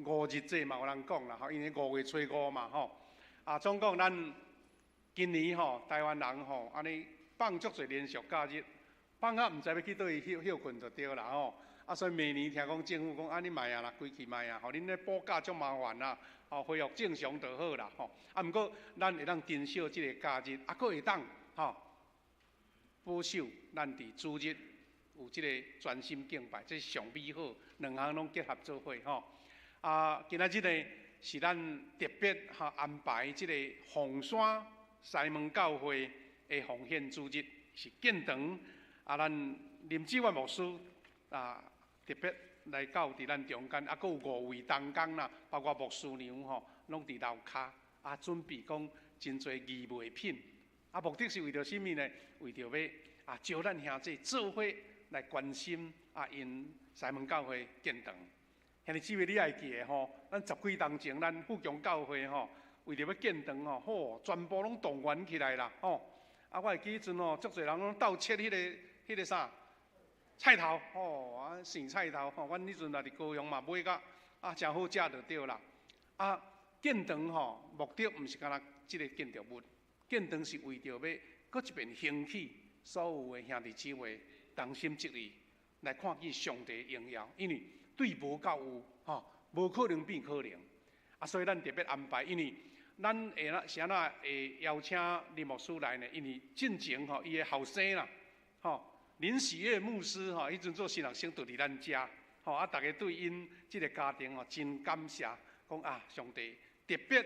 5日节嘛，有人讲啦，吼，因为5月初5嘛，吼。啊，总共咱今年吼，台湾人吼，安尼放足侪连续假日，放啊毋知要去倒位休困就对啦，吼。啊，所以明年听讲政府讲，啊，你卖啊啦，归去卖啊，吼，恁咧补假足麻烦啦，吼，恢复正常就好啦，吼。啊，毋过咱会当珍惜即个假日，啊，佫会当吼保守咱伫主日有即个专心敬拜，这是上美好，两项拢结合做伙吼。啊，今仔日呢是咱特别安排即个凤山西门教会的奉献主日，是建堂啊，咱林志远牧师啊。特别来到伫咱中间，啊，佫有5位同工啦，包括牧师娘吼，拢伫楼骹啊，准备讲真侪义卖品。啊，目的是为着甚物呢？为着要啊，招咱兄弟做伙来关心啊，因西门教会建堂。兄弟姊妹，你爱记的吼，咱10几年前，咱富强教会吼，为着要建堂吼，吼，全部拢动员起来啦，吼。啊，我会记迄阵吼，足侪人拢斗切迄个啥？菜头哦，啊，生菜头吼，阮迄阵也伫高雄嘛买甲啊，真好食就对啦。啊，建堂吼，目的毋是干那即个建筑物，建堂是为着要搁一遍兴起所有的兄弟姊妹同心一意来看见上帝的荣耀，因为对无到有吼，无可能变可能。啊，所以咱特别安排，因为咱是安那会邀请林牧师来呢？因为进前吼，伊的后生啦，吼。林喜悦牧师吼，迄阵做新学生就伫咱遮，吼啊，大家对因即个家庭吼真感谢，讲啊，上帝特别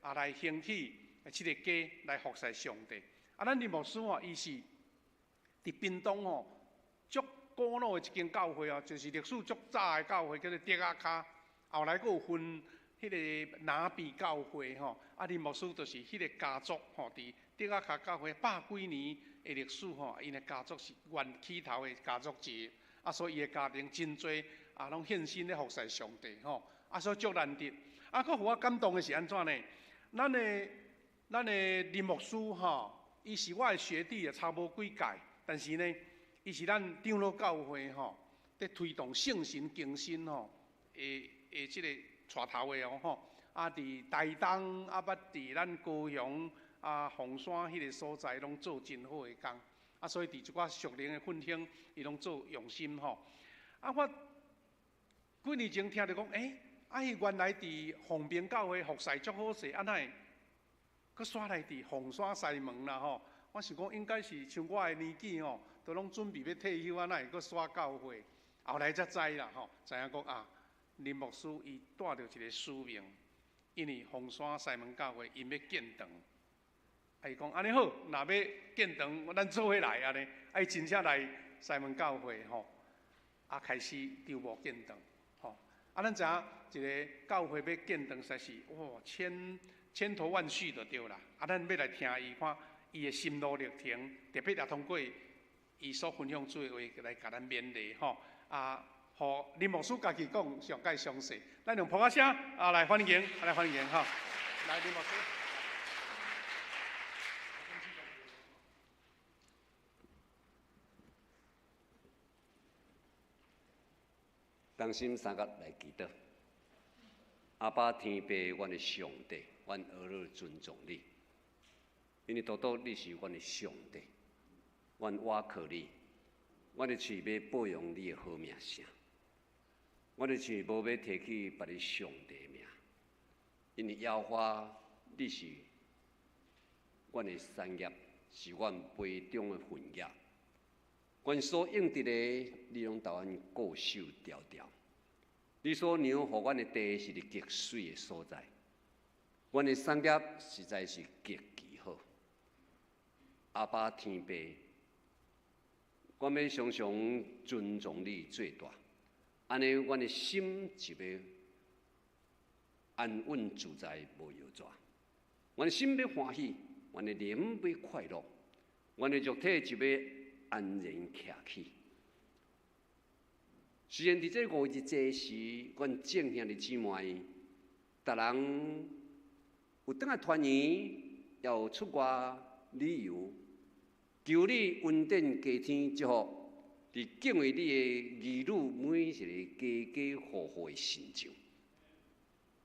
啊来兴起即个家来服侍上帝。啊，咱林牧师吼，伊是伫屏东吼足古老的一间教会哦，就是历史足早的教会，叫做德亚卡。后来佫有分迄个拿比教会吼，啊，林牧师就是迄个家族吼，伫德亚卡教会100几年。的历史吼，因的家族是原起头的家族之，啊，所以伊的家庭真多啊，拢献身咧服侍上帝吼，啊，所以足难得。啊，佫互我感动的是安怎呢？咱的林牧师吼，伊是我的学弟，也差无几届，但是呢，伊是咱长老教会吼，在推动圣神更新吼，即个带头的哦吼，啊，伫台东啊，捌伫咱高雄。啊，凤山迄个所在拢做真好的工，啊，所以伫一寡属灵的分享，伊拢做用心吼。啊，我几年前听着讲，啊，伊原来伫凤屏教会服侍足好势，啊，哪会佫煞来伫凤山西门啦吼？我想讲应该是像我的年纪吼，都拢准备要退休啊，哪会佫煞教会？后来才知啦吼，知影讲啊，林牧师伊带着一个使命，因为凤山西门教会因要建堂。伊讲安尼好，若要建堂，咱做伙来安尼。伊真正来西门教会吼，啊开始筹募建堂吼。啊，咱知影一个教会要建堂，实在是哇千头万绪就对啦。啊，咱要来听伊看伊的心路历程，特别也通过伊所分享出的话来甲咱勉励吼。啊，互林牧师家己讲上介详细，咱用普仔声啊来欢迎，来欢迎吼，来林牧师。同心三角来祈祷，阿爸天父，阮的上帝，阮儿女尊重你，因为多多你是阮的上帝，阮倚靠你，阮的嘴要保养你的好名声，阮的嘴无要提起别个上帝的名，因为耶和华你是阮的产业，是阮杯中的份业。阮所应得的，你拢投阮固守条条。你所让互阮的地是伫极水的所在，阮的产业实在是极其好。阿爸天父，阮要常常尊重你最大，安尼阮的心就要安稳自在，无摇拽。阮的心要欢喜，阮的灵要快乐，阮的肉体就要安然徛起。虽然伫这5日节时，阮正兄弟姊妹，逐人有倒来团圆，也有出外旅游，求你恩典加添祝福，伫敬畏你的儿女每一个家家户户的成就。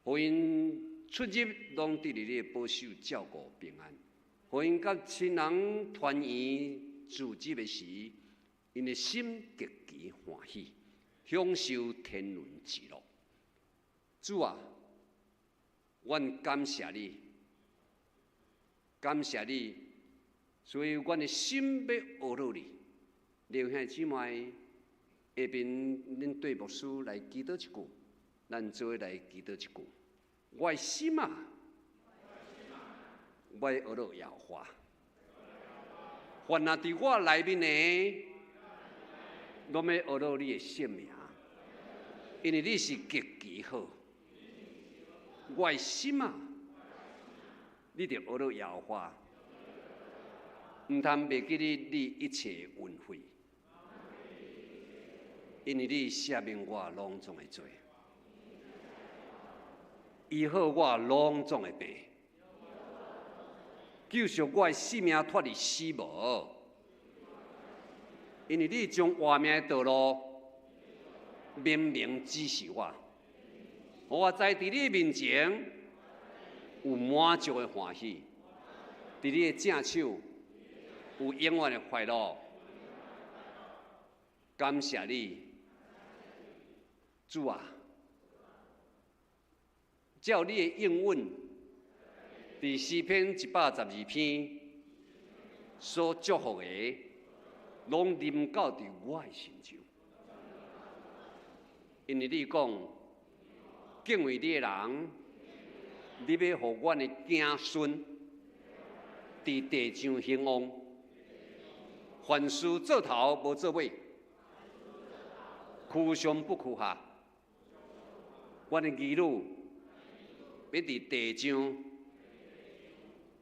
互因出入拢伫你的保守照顾平安，互因甲亲人团圆聚集的时，因的心极其欢喜，享受天伦之乐。主啊，阮感谢你，感谢你，所以阮的心要学落你。弟兄姊妹，下边恁对牧师来祈祷一句，咱做伙来祈祷一句。我的心啊，我要学落耶和华。凡那伫我内面的，拢要学落你的圣名，因为你是极其好。我的心啊，你着学落耶和华，唔通袂记你一切恩惠，因为你赦免我拢总的罪，医好我拢总的病，救赎我的性命脱离死亡，因为你将活命的道路明明指示我。我在伫你面前有满足的欢喜，伫你的正手有永远的快乐。感谢你，主啊！照你的应允，伫诗篇112篇所祝福的，拢临到伫我的身上，因为你讲。敬畏你的人，你要互阮的子孙伫地上兴旺，凡事做头无做尾，屈上不屈下。阮的儿女要伫地上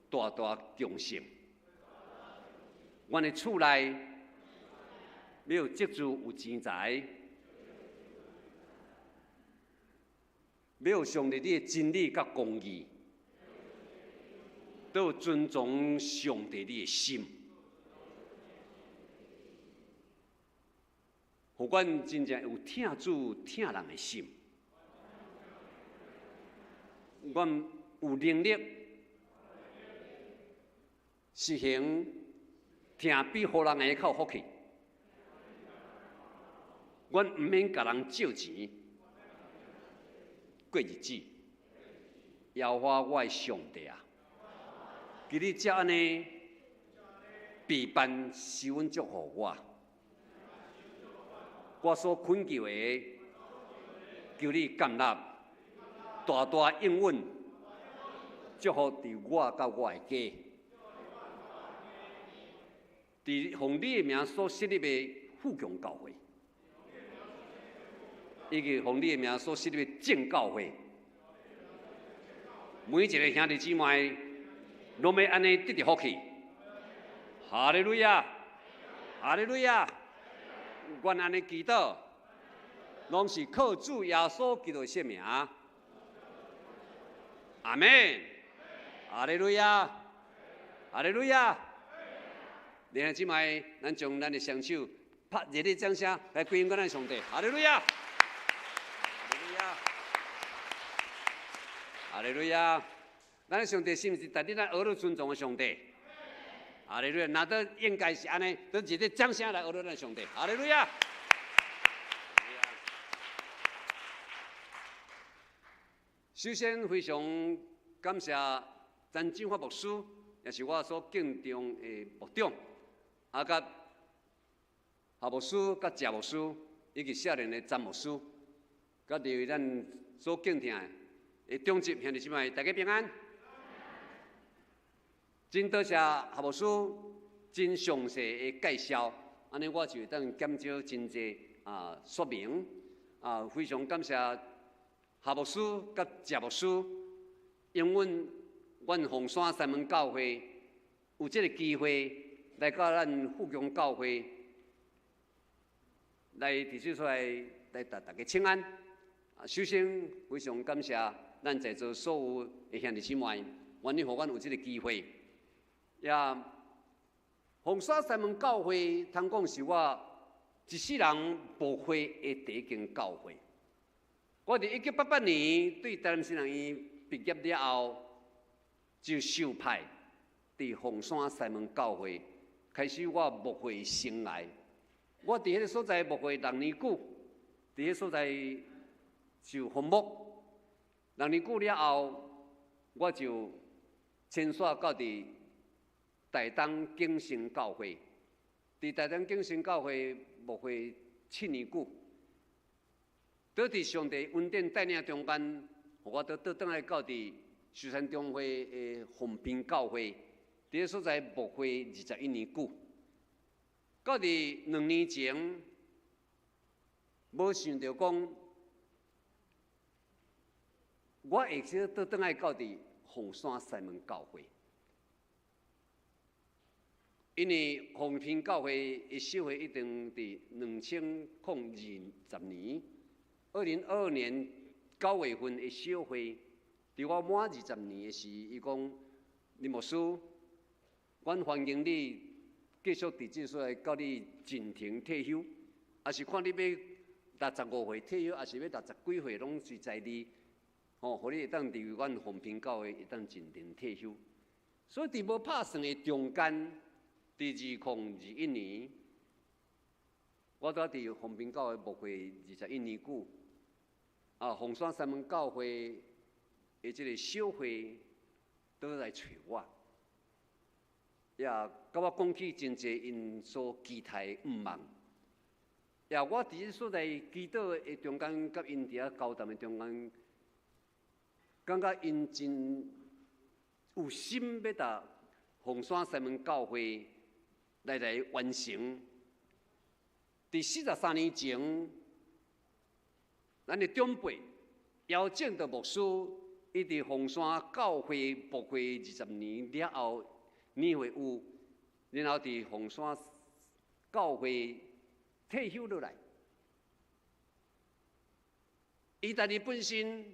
大大强盛，阮的厝内要积聚有钱财。要有上帝你的真理甲公义，都有尊重上帝你的心，互阮真正有听主听人的心，阮有能力实行听比互人下口福气，阮毋免甲人借钱。过日子，耶和华我的上帝啊！今日才安尼备办施恩祝福我，我所恳求的，求你甘纳，大大应允，祝福伫我甲我的家，伫奉你的名所设立的富强教会。以及奉你的名所设立的正教会，每一个兄弟姊妹，拢要安尼得到福气。哈利路亚，哈利路亚！阮安尼祈祷，拢是靠主耶稣基督的圣名。阿门。哈利路亚，哈利路亚！弟兄姊妹，咱将咱的双手拍热烈掌声来归应咱的上帝。哈利路亚！哈利路亚！咱的上帝是毋是在你咱学了尊重的上帝？哈利路亚！那都应该是安尼，都热烈掌声来学了咱上帝。哈利路亚！首先非常感谢詹金发牧师，也是我所敬重的牧长，甲夏牧师、甲谢牧师，以及少年的詹牧师，甲二位咱所敬听的中级兄弟姊妹，大家平安。真多谢夏牧师真详细的介绍，安尼我就当减少真济说明。非常感谢夏牧师甲谢牧师，因阮凤山三门教会有这个机会来到咱富强教会来伫这出来大家请安。首先非常感谢咱在座所有的兄弟姊妹，愿意互阮有这个机会。也凤山三门教会，通讲是我一世人无会的第一间教会。我伫1988年对台南新人医毕业了后，就受派伫凤山西门教会开始我牧会生涯。我伫迄个所在牧会6年久，伫迄所在受奉牧6年久了后，我就迁徙到伫台东景星教会，伫台东景星教会牧会7年久。倒伫上帝恩典带领中间，我倒倒转来到伫寿山中会的凤平教会，伫个所在牧会21年久。到伫2年前，无想到讲，我会去倒转来到伫凤山西门教会，因为凤平教会的收会一定伫2020年。2022年9月份的小会，伫我满20年的时，伊讲林牧师，阮欢迎你继续伫这所在，到你进庭退休，也是看你要65岁退休，也是要60几岁，拢是在你，互你会当伫阮凤平教会会当进庭退休。所以伫无拍算的中间，伫2021年，我都伫凤平教会牧会21年久。凤山西门教会的这个小会都来找我，也甲我讲起真侪因所期待的愿望。也我伫这所在祈祷的中间，甲因伫遐交谈的中间，感觉因真有心要达凤山西门教会来完成。伫43年前。咱的长辈邀请的牧师，伊伫凤山教会牧会20年了后，年岁有，然后伫凤山教会退休落来。伊家己本身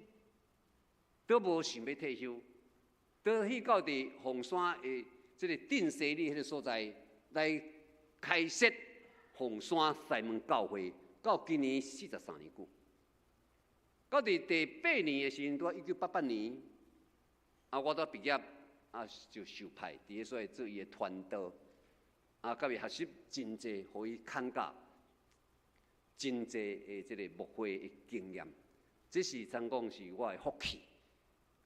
都无想要退休，都去到伫凤山的这个定西里迄个所在来开设凤山西门教会，到今年43年久。到伫第8年的时阵，拄1988年，我都毕业，就受派伫个所在做伊的传道，甲伊学习真济，互伊看教真济的这个牧会的经验，这是怎讲是我的福气，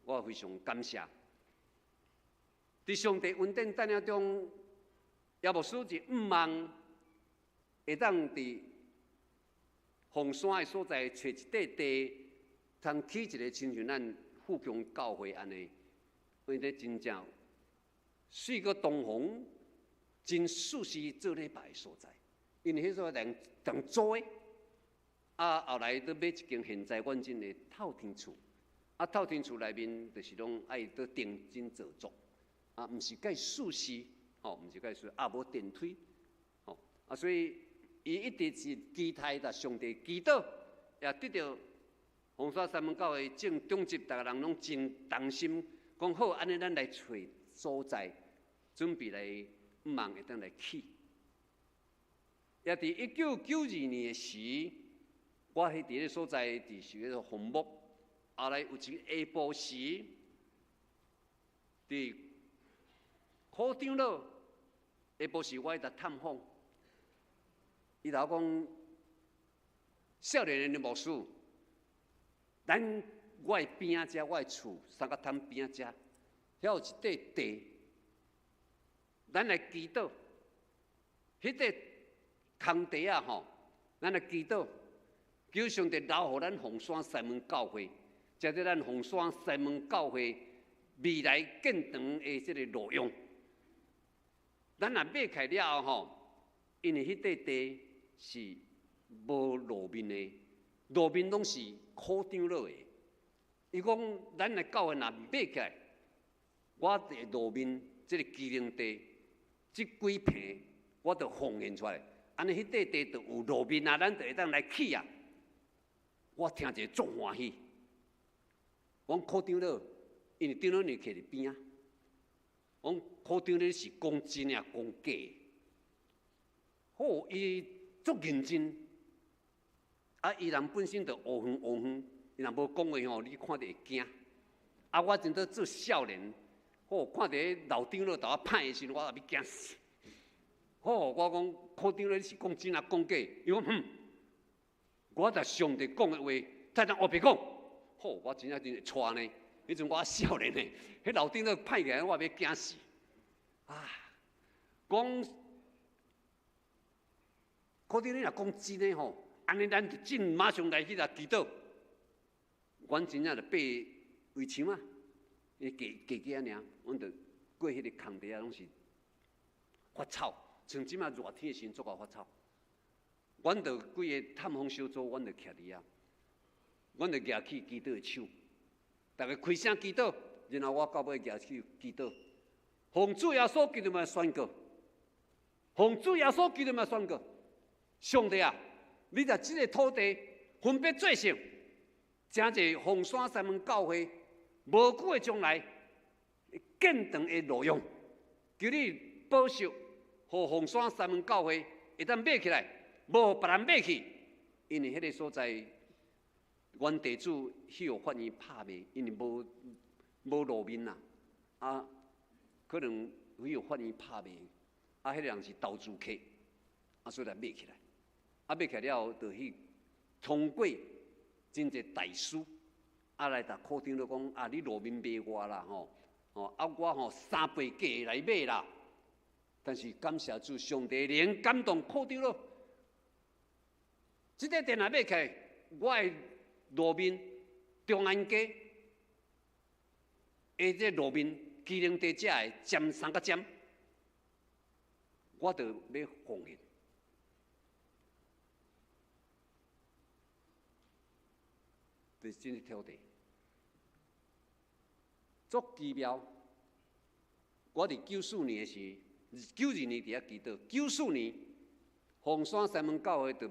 我非常感谢。伫上帝恩典带领中，也无使一愿望，会当伫凤山的所在找一块地。通起一个亲像咱富强教会安尼，因为真正水个东方真适时做礼拜的所在，因为迄所人当租的，后来都买一间现在阮真的透天厝，透天厝内面就是拢爱都定真做作，毋是介舒适，毋是介舒适，无电梯，所以伊一直是期待着上帝祈祷，也得到。凤山西门教会正中级，大家人拢真担心，讲好安尼，咱来找所在，准备来愿望会当来起。也伫1992年的时，我喺伫个所在，伫是迄个红木，后来有一个下晡时，伫科长老下晡时，我喺探访，伊头讲少年的牧师。我的边仔遮，我的厝三角滩边仔遮，遐有一块地，咱来祈祷。迄块空地咱来祈祷，求上帝留予咱凤山西门教会，这是咱凤山西门教会未来建堂的这个路用。咱若买起了后因为迄块地是无路面的，路面拢是。科长老的，伊讲咱的教会若买起来，我的路面这个机灵地，这几坪我就奉献出来，安尼迄块地就有路面啊，咱就会当来起啊。我听者足欢喜。阮科长老，因为长老你徛伫边啊，阮科长老是讲真啊，讲假。伊足认真。伊人本身就学远，伊若无讲话吼，你看着会惊。啊，我真在做少年，看着老长老甲我歹的时阵，我也要惊死。我讲科长你是讲真啊讲假？伊讲我甲上帝讲的话，再当后别讲。我真会带呢。迄阵我少年呢，迄老长老歹起来，我要惊死。啊，讲科长你若讲真的吼，安尼咱就真马上来去来祈祷。阮真正就爬围墙啊，伊加尔，阮就过迄个空地啊，拢是发臭。像即马热天的时阵，足够发臭。阮就几个探风小组，阮就徛伫遐，阮就举起祈祷的手，大家开声祈祷，然后我到尾举起祈祷，奉主耶稣基督的宣告，奉主耶稣基督的宣告，上帝啊，你在即个土地分别做成。真侪凤山三门教会无久的将来建堂的路用，求你保守，互凤山三门教会会当买起来，无别人买去，因为迄个所在，原地主许有法院拍卖，因为无路面啦，啊，可能许有法院拍卖，啊，迄个人是投资客，啊，所以来买起来，啊，买起来了后，就去通过。真侪大师，啊来甲科长就讲啊，你路面卖我啦啊我3倍价来买啦。但是感谢主，上帝连感动科长咯。即个店来买起来，我的路面中安街，这路面机能地遮的尖3个尖，我就要奉献。就是这个土地，足奇妙。我伫94年的时，92年伫遐祈祷，94年凤山三门教会就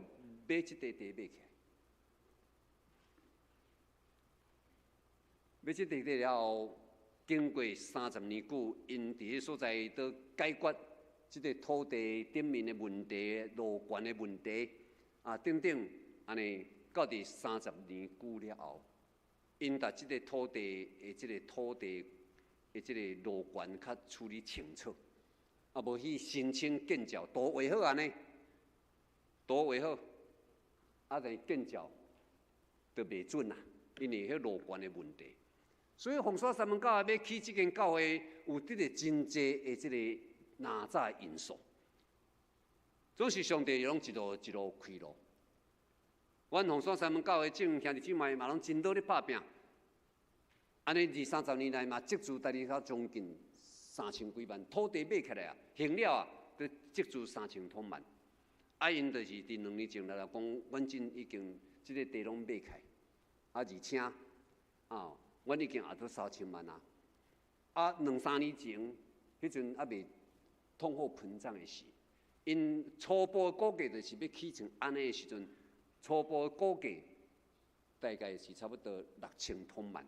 买即块地买起来，买即块地了后，经过30年久，因伫迄所在都解决即个土地顶面的问题、路权的问题啊等等，安尼。到伫30年久了后，因把即个土地的即个路权较处理清楚，啊无去申请建造，都画好安尼，都画好，啊但建造就袂准啦，因为迄路权的问题。所以凤山三门教会要起即间教会，有得个真济的即个哪吒因素，总是上帝拢一路一路开路。阮凤山三门教会正兄弟姊妹嘛拢真努力打拼，安尼20-30年来嘛积资大概较将近3000几万，土地买起来啊，行了啊，都积资3000多万。啊，因就是伫2年前来讲，阮真已经即个地拢买起，啊，而且阮已经也都3000万啊。啊，2-3年前，迄阵还未通货膨胀的时，因初步估计就是要起成安尼的时阵。初步估计大概是差不多6000多万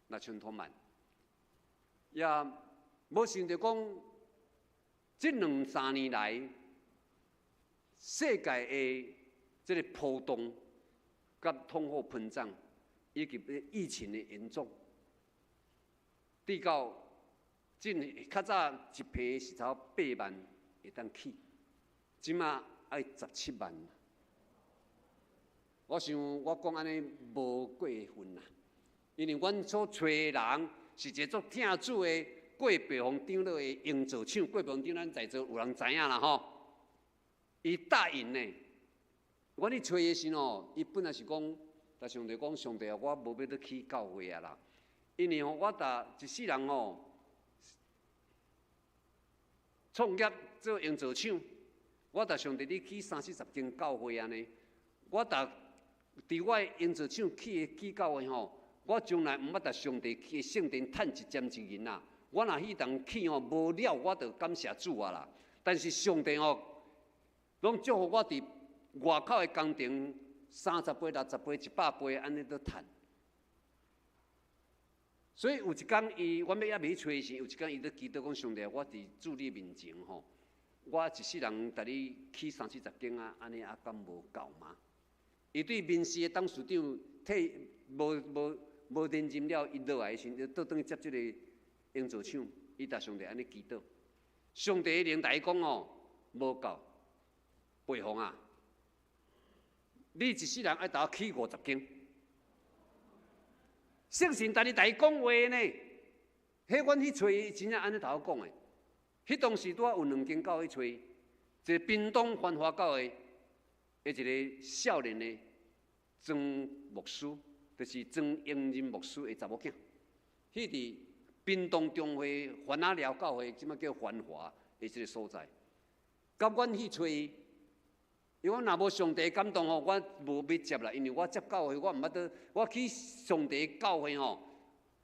，6000多万。也无想到讲，这2-3年来，世界的这个波动、甲通货膨胀以及疫情的严重，至到较早一批是差8万会当起，即马爱17万。我想，我讲安尼无过分啦，因为阮所找的人是一个足听主的过北方长老的营造厂，过北方长咱在座有人知影啦吼。伊答应呢，我去找的时吼，伊本来是讲，但上帝讲上帝啊，我无要你起教会啊啦，因为吼我一世人吼创业做营造厂，我上帝你起30-40间教会安尼，我伫我营造厂起教会吼，我从来毋捌甲上帝去圣殿趁一针一银啦。我若迄当起吼无了，我就感谢主啊啦。但是上帝吼，拢祝福我伫外口的工程30倍、60倍、100倍安尼都趁。所以有一天阮要还袂找时，有一天伊咧祈祷讲上帝，我伫主你面前吼，我一世人带你起30-40间啊，安尼敢无够吗？伊对民事的董事长无认真了，伊落来时，倒转去接即个应做抢，伊甲上帝安尼祈祷。上帝灵台讲哦，无够，背风啊！你一世人爱斗起50间，圣神逐日台讲话呢。迄阮去找伊，真正安尼头讲的。迄当时拄有2间教会找，一个屏东繁华教会，一个少年的曾牧师，就是曾英仁牧师的查某囝。迄伫屏东中会繁华寮教会，即摆叫繁华的即个所在。甲阮去找伊，伊讲若无上帝感动吼，我无要接啦，因为我接教会，我毋捌得，我去上帝教会吼。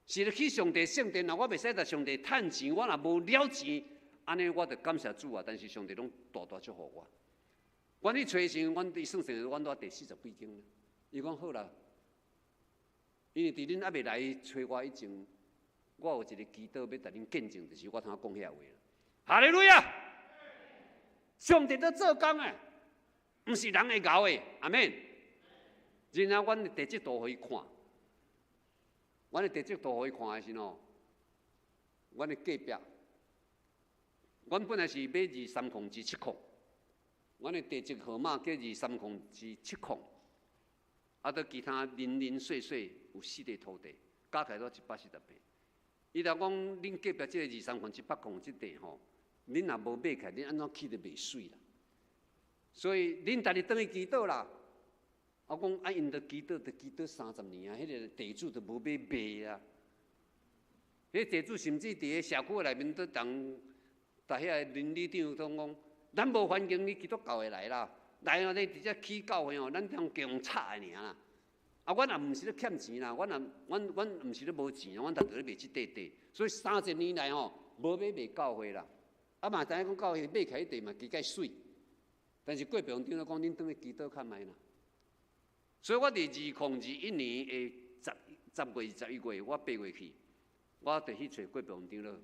是咧去上帝圣殿啊！我袂使甲上帝趁钱，我若无了钱，安尼我着感谢主啊！但是上帝拢大大祝福我。阮去找时，阮伊算算，阮拄第40几间啦。伊讲好啦，因为伫恁还袂来找我以前，我有一个祈祷要甲恁见证，就是我通讲遐话啦。哈利路亚！上帝在做工啊，毋是人会搞的，阿免。然后阮地质图互伊看。阮的地质图互伊看的时候，阮的隔壁，阮本来是买2307控，阮的地质号码叫2307控，啊，到其他零零碎碎有4块土地，加起来都148。伊若讲恁隔壁即个2307控即地吼，恁若无买起来，恁安怎起得袂水啦？所以恁逐日倒去祈祷啦。我讲啊，因着祈祷30年啊，迄个地主都无要卖啊。迄地主甚至伫个社区内面都同，大遐邻里长都讲，咱无环境，你基督教会来啦，来哦，你直接起教会哦，咱通强拆的尔啦。啊，阮也毋是咧欠钱啦，阮毋是咧无钱，阮逐日咧卖即块地，所以30年来吼，无要卖教会啦。啊嘛，知影讲教会卖起来地嘛几介水，但是过平长咧讲，恁倒去祈祷看卖啦。所以我伫2021年的10月、11月，我8月去，我就去找郭平长了。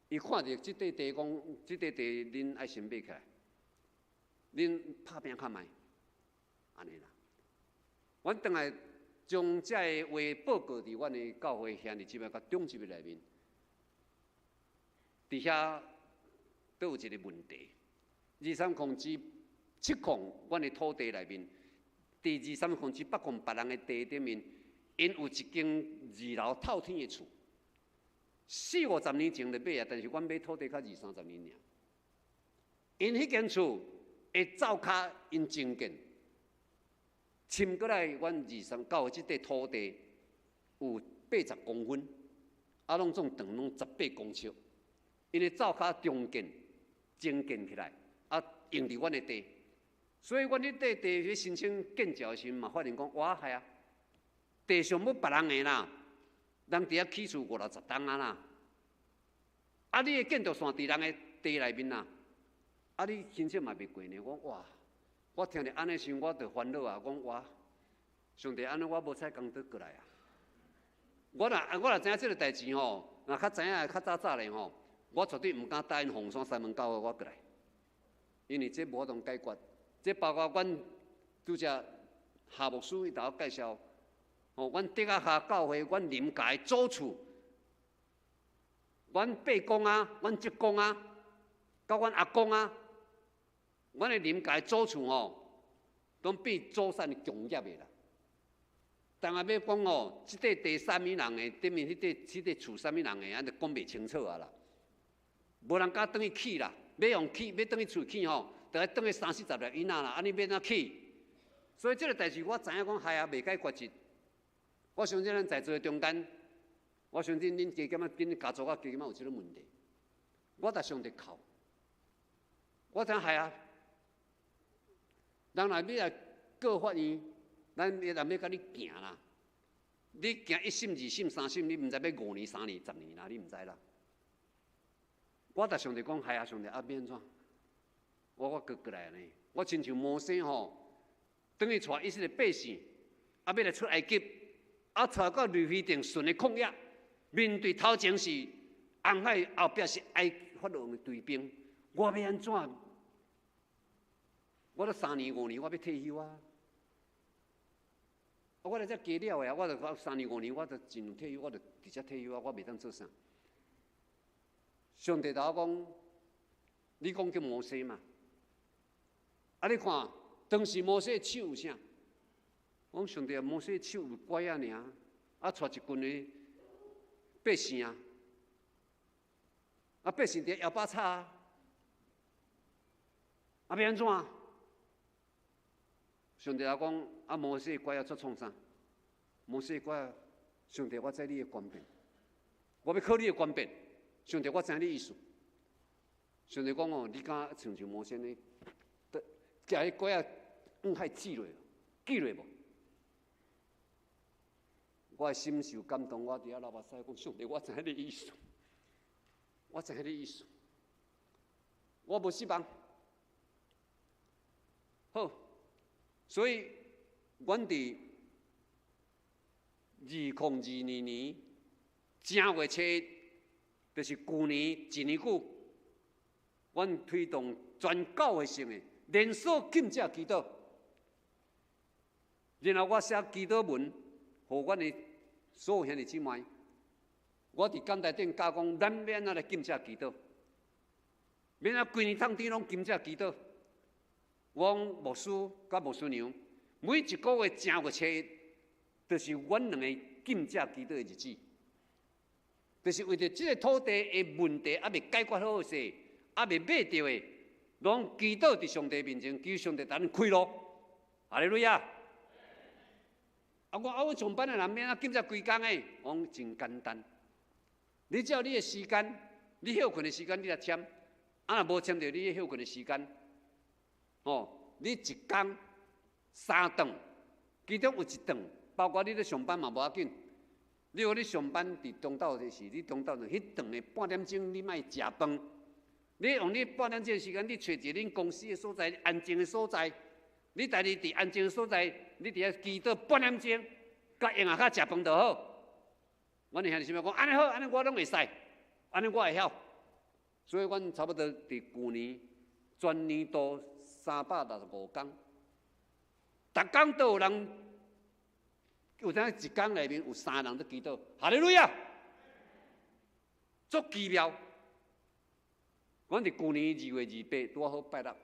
伊看着即块地，讲即块地恁爱先买起来，恁拍拼看卖，安尼啦。阮倒来将这个话报告伫阮的教会兄弟姊妹甲中级内面，伫遐都有一个问题：2307控，阮的土地内面。第2307控别人的地顶面，因有一间2楼透天的厝，40、50年前就买啊，但是阮买土地较20-30年尔。因迄间厝会灶骹因增建，侵过来阮23即块土地有80公分，啊，拢总长拢18公尺，因为灶骹中间增建起来，啊，用伫阮的地。所以，阮伫地去申请建造时嘛，发现讲，哇系啊，地上要别人的啦，人伫遐起厝50-60栋啊啦，啊，你的建筑线伫人的地内面啦，啊，你申请嘛袂过呢？我哇，我听着安尼时，我就烦恼啊，讲哇，上帝安尼我无采工倒过来啊。我若知影即个代志吼，若较知影较早咧吼，我绝对毋敢答应凤山西门教会我过来，因为这无法通解决。这包括阮拄则夏牧师伊甲我介绍，哦，阮德雅下教会，阮林家的祖厝，阮伯公啊，阮叔公啊，甲阮阿公啊，阮的林家的祖厝吼，拢变祖产强业的啦。当下要讲哦，即块地啥物人的，顶面迄块厝啥物人的，咱就讲袂清楚啊啦。无人敢倒去起啦，要用起，要倒去厝起吼。就要等去30-40年以内啦，安尼要怎起？所以这个代志我知影讲，害啊未解决一。我相信咱在座的中间，我相信恁家减仔、恁家族啊，加减仔有这个问题。我甲上帝靠，我知害啊。人若要来告法院，咱若要甲你行啦，你行1审、2审、3审，你毋知要5年、3年、10年啦，你毋知啦。我甲上帝讲，害啊，上帝啊，变怎？我过来呢，我亲像摩西吼，等于带以色列百姓，啊要来出埃及，啊带到绿非定顺的旷野，面对头前是红海，后壁是埃法老的追兵，我要安怎？我都3年5年，我要退休啊！我来遮加了的啊，我3年5年，我就进入退休，我就直接退休啊，我袂当做啥。上帝甲我讲，你讲叫摩西嘛？啊，你看，当时摩西手有啥？我讲上帝啊，摩西手有拐啊尔，啊，带一群的百姓啊，啊，百姓伫摇把叉啊，啊，要安怎？上帝啊讲，啊，摩西拐啊做创啥？摩西拐啊，上帝，我知你的权柄，我要考你的权柄。上帝，我知你意思。上帝讲哦，你敢像摩西呢？将迄拐啊往海记落，记落无？我心受感动，我伫遐流目屎，讲上帝，我知你意思，我知你意思，我无失望。好，所以阮伫2022年正月初，就是去年1年久，阮推动全教会性的连锁禁止祈祷，然后我写祈祷文，互阮的所有兄弟姊妹，我伫讲台顶教讲，咱免来禁止祈祷，免规年通天拢禁止祈祷。我牧师甲牧师娘，每一个月正月初，就是阮两个禁止祈祷的日子，就是为着这个土地的问题还未解决好势，还未买到的，拢祈祷伫上帝面前，求上帝等咱开路。哈利路亚！我上班的人免禁止规工的，我讲真简单。你只要你的时间，你休困的时间，你来签。若无签到你休困的时间，你一工3顿，其中有1顿，包括你咧上班嘛无要紧。你如果你上班伫中昼的时，你中昼迄顿的半点钟，你莫食饭。你用你半点钟的时间，你找一个恁公司的所在，安静的所在。你家己伫安静的所在，你伫遐祈祷半点钟，甲用下较食饭就好。阮的兄弟姊妹讲，安尼好，安尼我拢会使，安尼我会晓。所以阮差不多伫去年全年度365天，逐工都有人，有当一工内面有3人在祈祷，哈利路亚，足奇妙。阮伫去年2月28拄好拜六。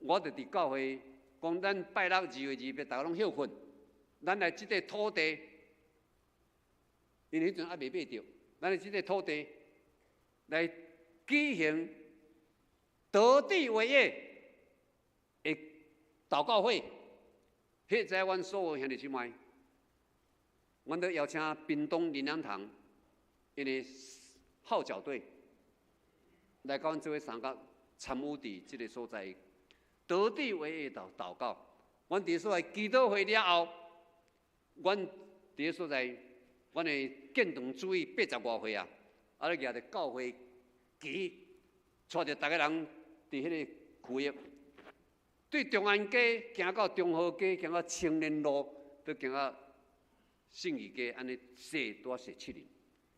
我就伫教会讲，咱拜六2月28，大家拢休困，咱来即个土地，因为迄阵还未买着，咱来即个土地来举行得地为业的祷告会。迄在阮所有兄弟姊妹，阮都邀请屏东林良堂因为号角队来甲阮做伙参加参与伫即个所在。得地为业祷告，阮伫所在祈祷会了后，阮伫所在，阮的建堂主义80多岁啊，咧举着教会旗，带着大家人伫迄个区域，对中安街行到中和街，行到青年路，都行到信义街，安尼踅多踅7年。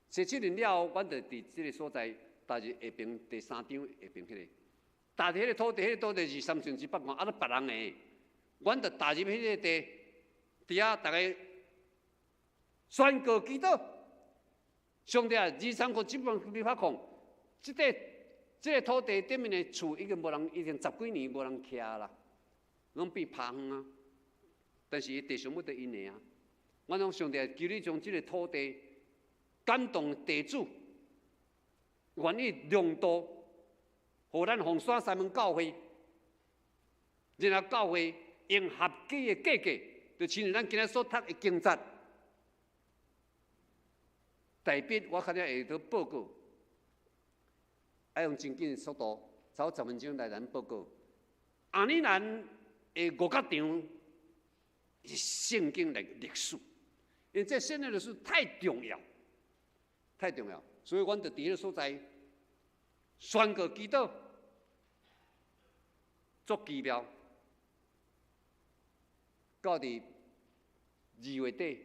踅7年了后，阮就伫即个所在，大日下边第3场下边迄个。踏入迄个土地，迄个土地是3寸100万，都别人的。阮就踏入迄个地，伫遐大家宣告祈祷。上帝啊，2、3个7万立法控，即个土地顶面的厝已经无人，已经10几年无人徛啦，拢变趴荒啊。但是地上要得因的啊。阮讲上帝啊，求你将即个土地感动地主，愿意量度。互咱红山三门教会，然后教会用合计的价格，就亲像咱今仔所读的经节，代笔我较才会到报告，要用真紧的速度，超10分钟来咱报告。阿里咱的五角场是圣经的历史，因为这圣经历史太重要，太重要，所以阮就伫迄个所在宣告祈祷。足奇妙，到伫2月底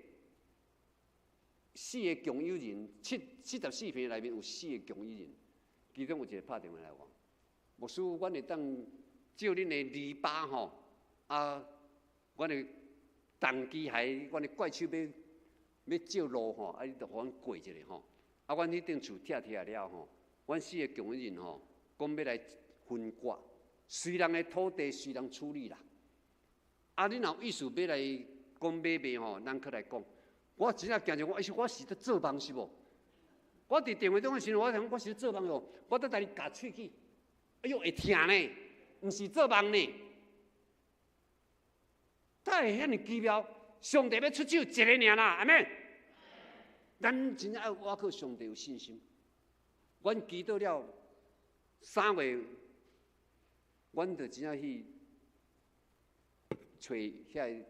，4个共有人，74篇内面有4个共有人，其中有一个拍电话来我，牧师，阮会当照恁的篱笆吼，阮的重机械，阮的怪手要照路吼，啊，你着互阮过一下吼。啊，阮迄顶厝拆了吼，阮4个共一人吼，讲要来分割，随人的土地随人处理啦。啊，你若有意思要来讲买卖吼，咱搁来讲。我真正惊着我是在做梦是无？我伫电话中的时候，我想我是做梦哦，我在带你夹喙齿，哎呦会疼呢，毋是做梦呢。他会遐尼奇妙，上帝要出手一个尔啦，阿妹。咱真正要我靠上帝有信心。阮祈祷了3月，阮就真正去找遐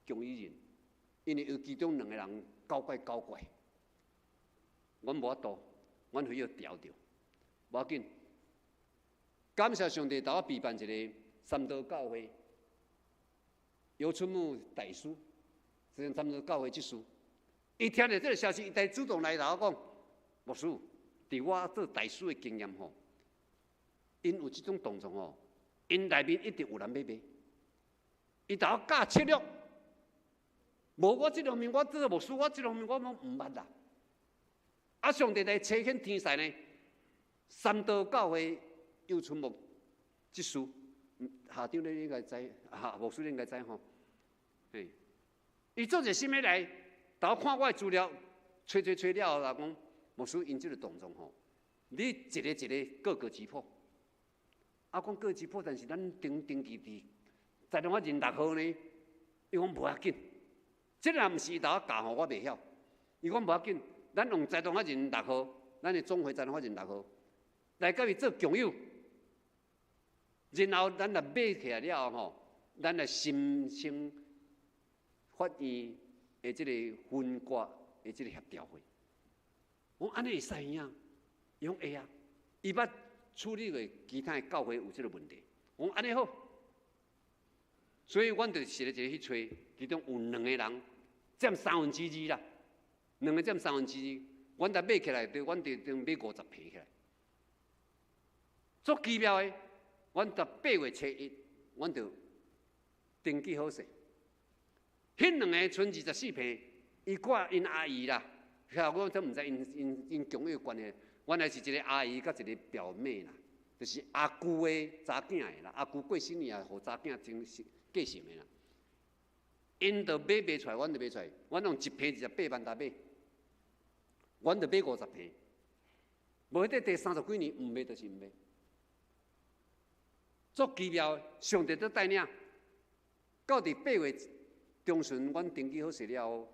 共义人，因为有其中2个人搞怪。阮无法度，阮非要调着，无要紧。感谢上帝，甲我备办一个三道教会姚春木大师，是三道教会执事。伊听到这个消息，伊才主动来甲我讲：牧师，伫我做大师的经验吼，因有这种动作吼，因内面一定有人要买。伊甲我教策略，无我这方面我做牧师，我这方面我拢毋捌啦。啊！上帝来差遣天使呢，三道教会姚春木执事，校长你应该知，牧师你应该知吼。嘿，伊做者啥物来？甲我看我的资料，吹了后，讲牧师因这个动作吼，你一个各击破。啊，讲各击破，但是咱登记伫在两我认6号呢，伊讲无要紧，这个毋是伊甲我教吼，我袂晓。伊讲无要紧。咱用在动法人6号，咱的总会在动法人6号来甲伊做共有，然后咱若买起来了吼，咱来申请法院的这个分割的这个协调会。我安尼会使影，伊讲会啊，伊捌处理过其他的教会有这个问题。我讲安尼好，所以阮就写了一个去找，其中有2个人占2/3啦。2个占2/3，阮才买起来，阮就买50坪起来，足奇妙的。阮18月初1，阮就登记好势。迄2个剩24坪，伊挂因阿姨啦，我真毋知因共有关系。原来是一个阿姨甲一个表妹啦，就是阿姑的查囝的啦。阿姑过身也互查囝继承的啦。因就买出来，阮就买出来，阮用1坪28万来买。阮就买50坪，无迄个第30几年毋买就是毋买，足奇妙！上帝在带领，到伫8月中旬，阮登记好势了后，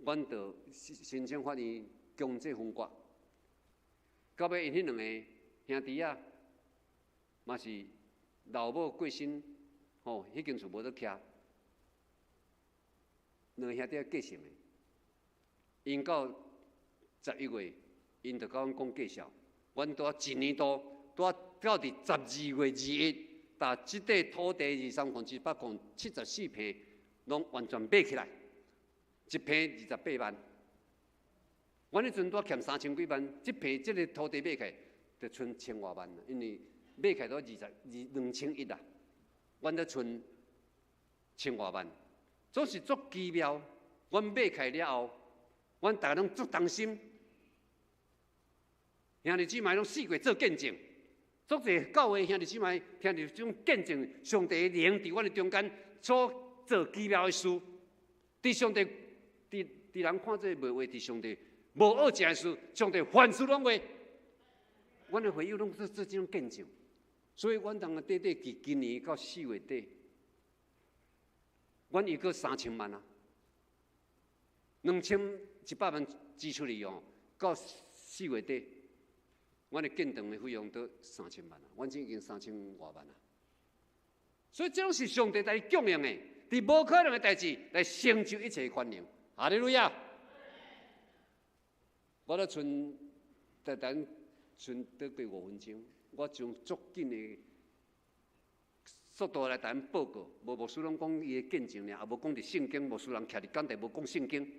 阮就申请法院强制分割。到尾因迄2个兄弟啊，嘛是老母过身，吼，迄间厝无得徛，2个兄弟继承的，因到11月，因就甲阮讲介绍，阮拄啊1年多，拄啊到伫12月2日，把即块土地23,774坪，拢完全买起来，1坪28万。阮迄阵拄欠3000几万，即坪即个土地买起来，就剩1000多万啦，因为买起来都2100啦，阮才剩1000多万，总是足奇妙。阮买起来了后，阮大家拢足担心。兄弟姊妹拢4月做见证，足侪教会兄弟姊妹听到这种见证，上帝的灵伫阮的中间所做奇妙的事。伫上帝，伫人看这袂话，伫上帝无恶正的事，上帝凡事拢会。阮的会友拢做这种见证，所以阮当个今年到4月底，阮又过3000万啊，2100万支出去哦，到4月底。阮的建堂的费用都3000万啊，阮已经3000多万啊。所以这种是上帝来供应的，伫无可能的代志来成就一切的繁荣。哈利路亚！我咧剩，等剩得过5分钟，我从足紧的速度来甲咱报告。无牧师拢讲伊的见证尔，也无讲伫圣经，牧师人徛伫讲台无讲圣经，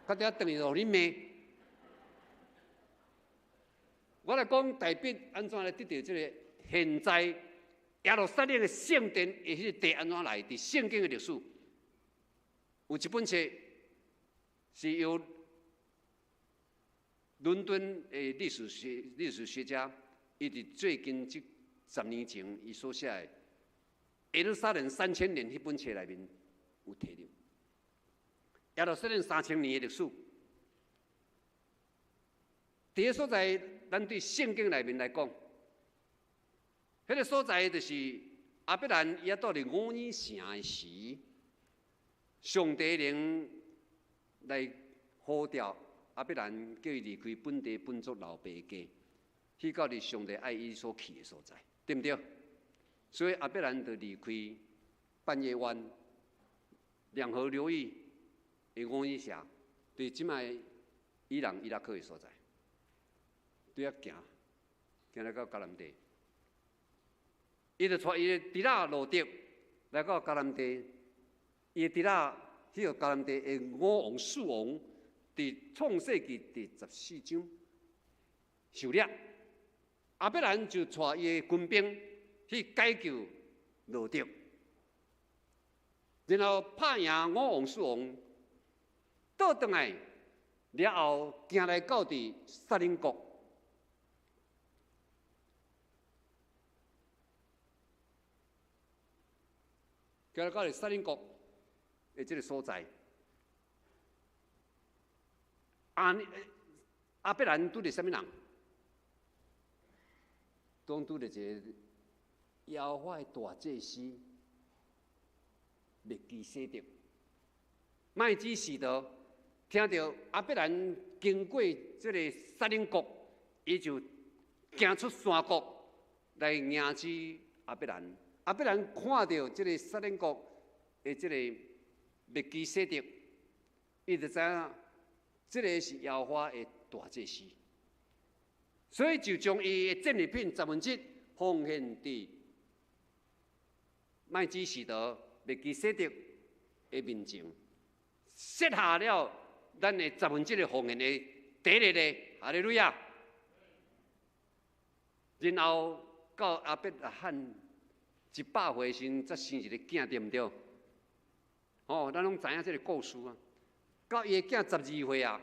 到底等于互你骂。我来讲大笔安怎来得到这个现在耶路撒冷的圣殿的迄个地安怎来？伫圣经的历史，有一本册是由伦敦的历史学家，伊伫最近这10年前，伊所写的《耶路撒冷3000年》迄本册内面有提到，耶路撒冷3000年的历史。第一个所在，咱对圣经内面来讲，迄个所在就是亚伯兰伊倒伫5年城的时，上帝灵来呼召亚伯兰，叫伊离开本地本族老爸家，去到伫上帝爱伊所去的所在，对不对？所以亚伯兰就离开半夜湾、两河流域的5年城，对即摆伊朗伊拉克的所在。对啊，行来到加南地，伊就带伊的弟仔路德来到加南地，伊的弟仔迄个加南地的5王4王，伫创世纪第14章受掠，亚伯兰就带伊的军兵去解救路德，然后拍赢5王4王，倒转来了后，行来到伫撒冷国。行来到伫撒冷国的这个所在，亚伯兰拄着什么人？拄着一个耶和华的大祭司麦基洗德。麦基洗德听到亚伯兰经过这个撒冷国，伊就行出山国来迎接亚伯兰。亚伯兰看到这个撒冷国的这个麦基洗德，伊就知影这个是耶和华的大祭司，所以就将伊的战利品1/10奉献伫麦基洗德、麦基洗德的面前，设下了咱的1/10的奉献的第一日，哈利路亚。然后到亚伯拉罕100岁时才生一个囝，对不对？哦，咱拢知影这个故事啊。到伊的囝12岁啊，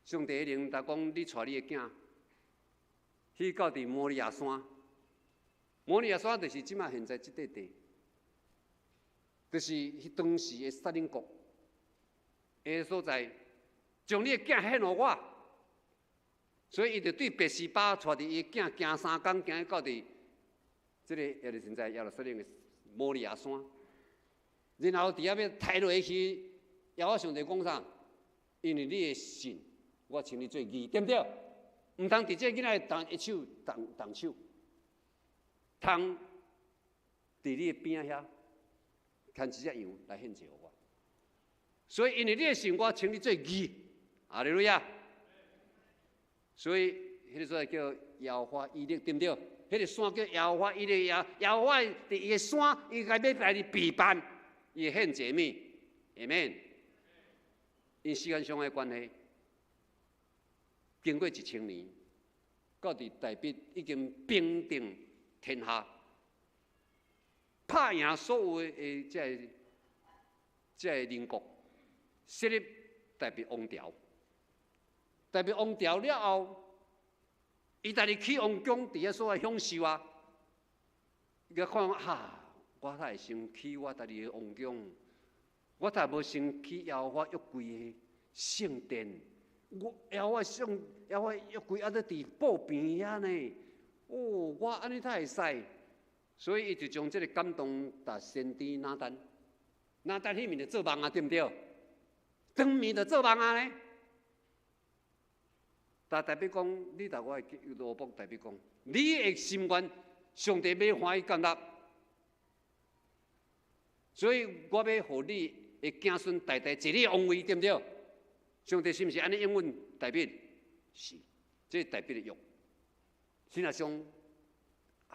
上帝的灵他讲：你带你的囝去到伫摩利亚山。摩利亚山就是即马现在这块地，就是当时的撒冷国的所在。将你的囝献予我，所以伊就对别是巴带着伊的囝行3天，行到伫这个也是现在耶路撒冷的摩利亚山，然后伫遐要抬落去，要我上帝讲啥？因为你的信，我请你做义，对不对？唔通伫这囡仔动一手动手，通伫你的边遐牵一只羊来献祭我。所以因为你的信，我请你做义，哈利路亚。所以迄个所在叫耶和华以勒，对不对？迄个山叫耶和华以勒，耶和华伫伊个山，伊该要来你陪伴，伊献祭物，阿们。因时间上的关系，经过1000年，到伫大卫已经平定天下，拍赢所有的这个邻国，设立大卫王朝。大卫王朝了后，伊家己去王宫，伫遐所在享受啊。伊看哈，我才会先去我家己的王宫，我才无先去耶和华约柜的圣殿。耶和华约柜还在伫布边遐呢。哦，我安尼才会使，所以伊就将这个感动达先知拿单迄面就做梦啊，对不对？当面就做梦啊呢。但大卫讲，你甲我的罗卜大卫讲，你的心愿，上帝要欢喜接纳，所以我要互你的子孙代代坐你王位，对不对？上帝是不是安尼应允大卫？是，这是大卫的约。实际上，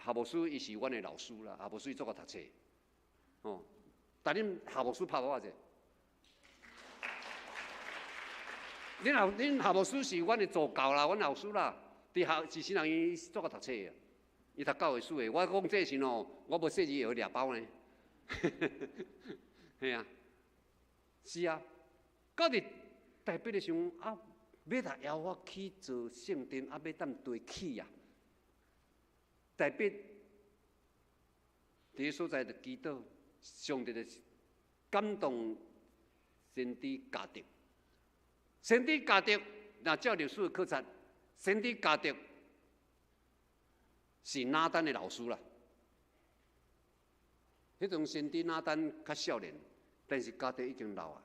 夏牧师伊是阮的老师啦，夏牧师伊做过读册，哦，但恁夏牧师拍我者。恁夏牧师是阮的助教啦，阮老师啦，伫自新人院做过读册的，伊读教会书的。我讲这时哦，我无设计会抓包呢，系啊。是啊，到底台北的想啊，要来邀我去做圣殿，啊，要当地起啊。台北第一所在的祈祷，上帝的感动先知加德。先知加德，若照历史的考察，先知加德是拿单的老师啦。迄阵先知拿单较少年，但是加德已经老啊。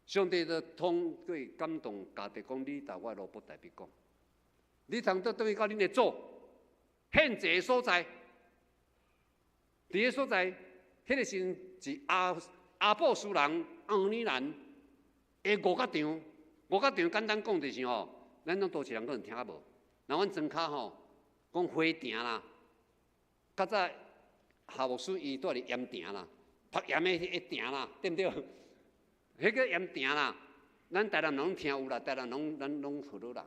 上帝就通过感动加德讲：你到我罗卜台北讲，你通倒对到恁的祖献祭的所在，伫个所在，迄个时是阿布斯人昂尼兰的五角场。五角场简单讲就是吼，咱拢都市人可能听无。那阮庄脚吼讲花亭啦，较早夏牧师伊住伫盐埕啦，读盐的迄亭啦，对毋对？迄个盐埕啦，咱台南人拢听有啦，台南咱拢好多人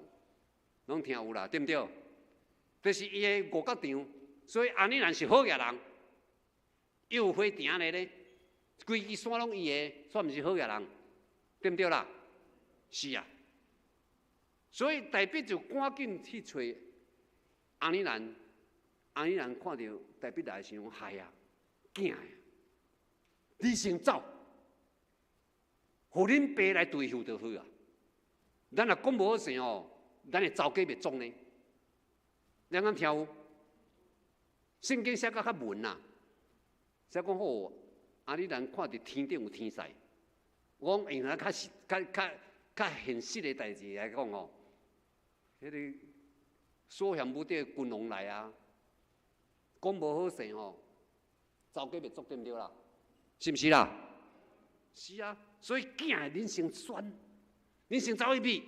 拢听有啦，对毋对？就是伊的五角场，所以安尼人是好野人，伊有花亭咧，规支山拢伊的，算毋是好野人，对毋对啦？是啊，所以台北就赶紧去找安尼人。安尼人看到台北来想，害啊，惊啊！你先走，互恁爸来对付就好啊。咱若讲无好势哦，咱会走假袂总呢。你敢听有？圣经写甲较文呐，写讲好，安尼人看到天顶有天使。我讲用较现实的代志来讲哦，迄个所向无敌的君王来啊！讲无好势吼，走假袂足对毋对啦？是毋是啦？是啊，所以囝恁先选，恁先走一笔。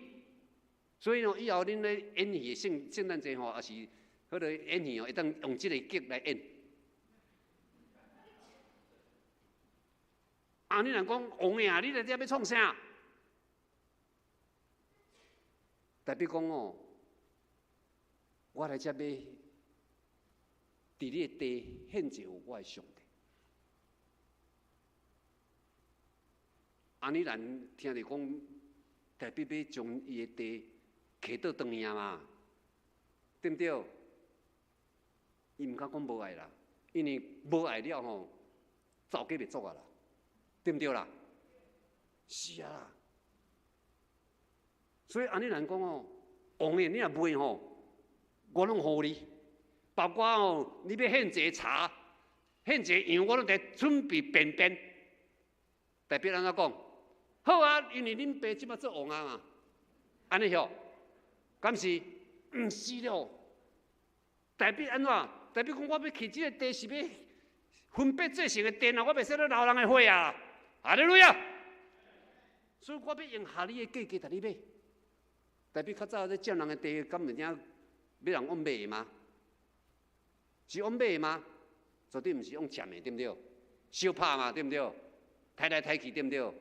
所以吼，以后恁咧演戏圣诞节吼，也是迄个演戏哦，会当用即个剧来演。啊，你人讲王爷，你来遮要创啥？代表讲哦，我来遮要。伫你的地献祭我的上帝，安尼人听着讲，代表要将伊的地摕倒转去嘛，对毋对？伊毋敢讲无爱啦，因为无爱了吼，走假袂足啊啦，对毋对啦？是啊啦，所以安尼人讲哦，王爷你若买吼，我拢互你。包括哦，你要献一个茶，献一个羊，我拢在准备便便。代表安怎讲？好啊，因为恁爸即摆做王啊嘛，安尼吼，敢是？毋是咯。代表安怎？代表讲我要去即个地是要分别做成的殿啊，我袂使咧老人的血啊！哈利路亚！所以我要用下你的价格，甲你买。代表较早咧占人的地，敢毋定要人往买吗？是往买吗？绝对毋是往占的，对毋对？小拍嘛，对毋对？抬来抬去，对毋对？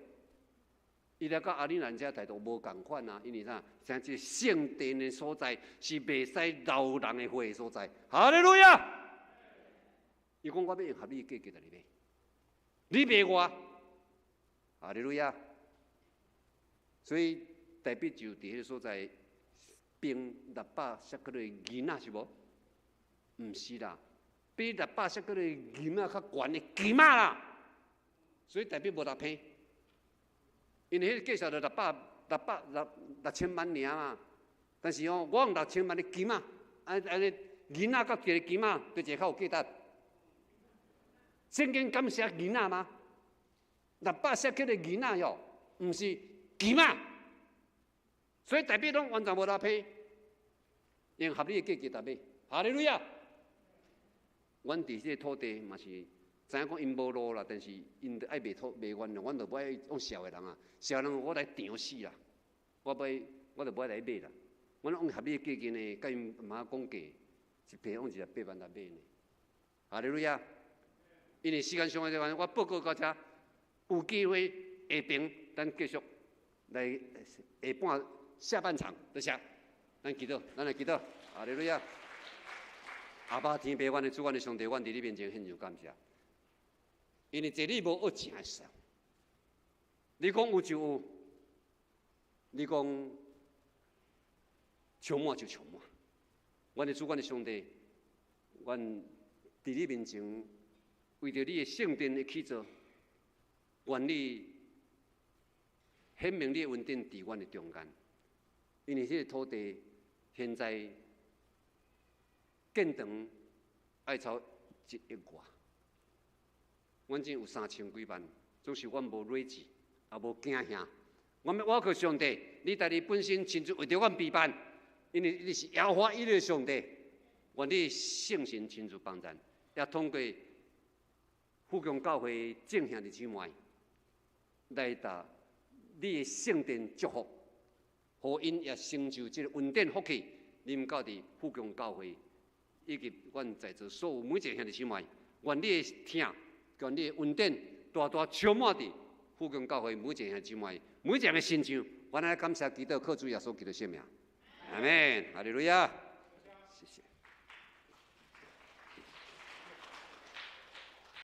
伊来到阿里兰遮态度无共款啊，因为啥？像这圣殿的所在是袂使流人的血的所在。哈利路亚！伊讲我要用合理的价格来买，你卖我，哈利路亚！所以代表就伫迄个所在，并600舍克勒银仔是无？毋是啦，比600舍克勒银仔较悬的金仔啦，所以代表无6片，因为迄个介绍就600,000万尔嘛，但是哦，我用6000万的金仔，安尼银仔甲一个金仔，对一个较有价值。圣经敢写银仔吗？600舍克勒银仔哟，毋是金仔，所以代表拢完全无6片，用合理的价格来买，哈利路亚！阮伫即个土地嘛是知影讲因无路啦，但是因着爱卖原谅，阮着不爱用小的人啊，小人我来涨死啦，我着不爱来买啦。阮用合理的价格呢，甲因妈讲价，一平用18万来买呢。哈利路亚！因为时间上的关系，我报告到遮，有机会下边咱继续来下半下半场，多谢。咱祈祷，咱来祈祷，哈利路亚！阿爸天父，阮的主，阮的上帝，阮伫你面前献上感谢，因为这你无恶正的事，你讲有就有，你讲充满就充满。阮的主，阮的上帝，阮伫你面前，为着你的圣殿的起造，愿你显明你的恩典伫阮的中间。因为迄个土地现在建堂爱超1亿外，阮只有3000几万，总是阮无累积，也无惊吓。阮要倚靠上帝，你家己本身亲自为着阮备办，因为你是耶和华以色列上帝，愿你圣神亲自帮咱，也通过富强教会正向的姊妹来达你的圣殿祝福。互因也成就这个恩典福气，临到伫富强教会，以及阮在座所有每一个兄弟姊妹，愿你的听，愿你的恩典大大充满伫富强教会每一个兄弟姊妹，每一个身上。我来感谢基督，靠主耶稣基督圣名，阿门，哈利路亚。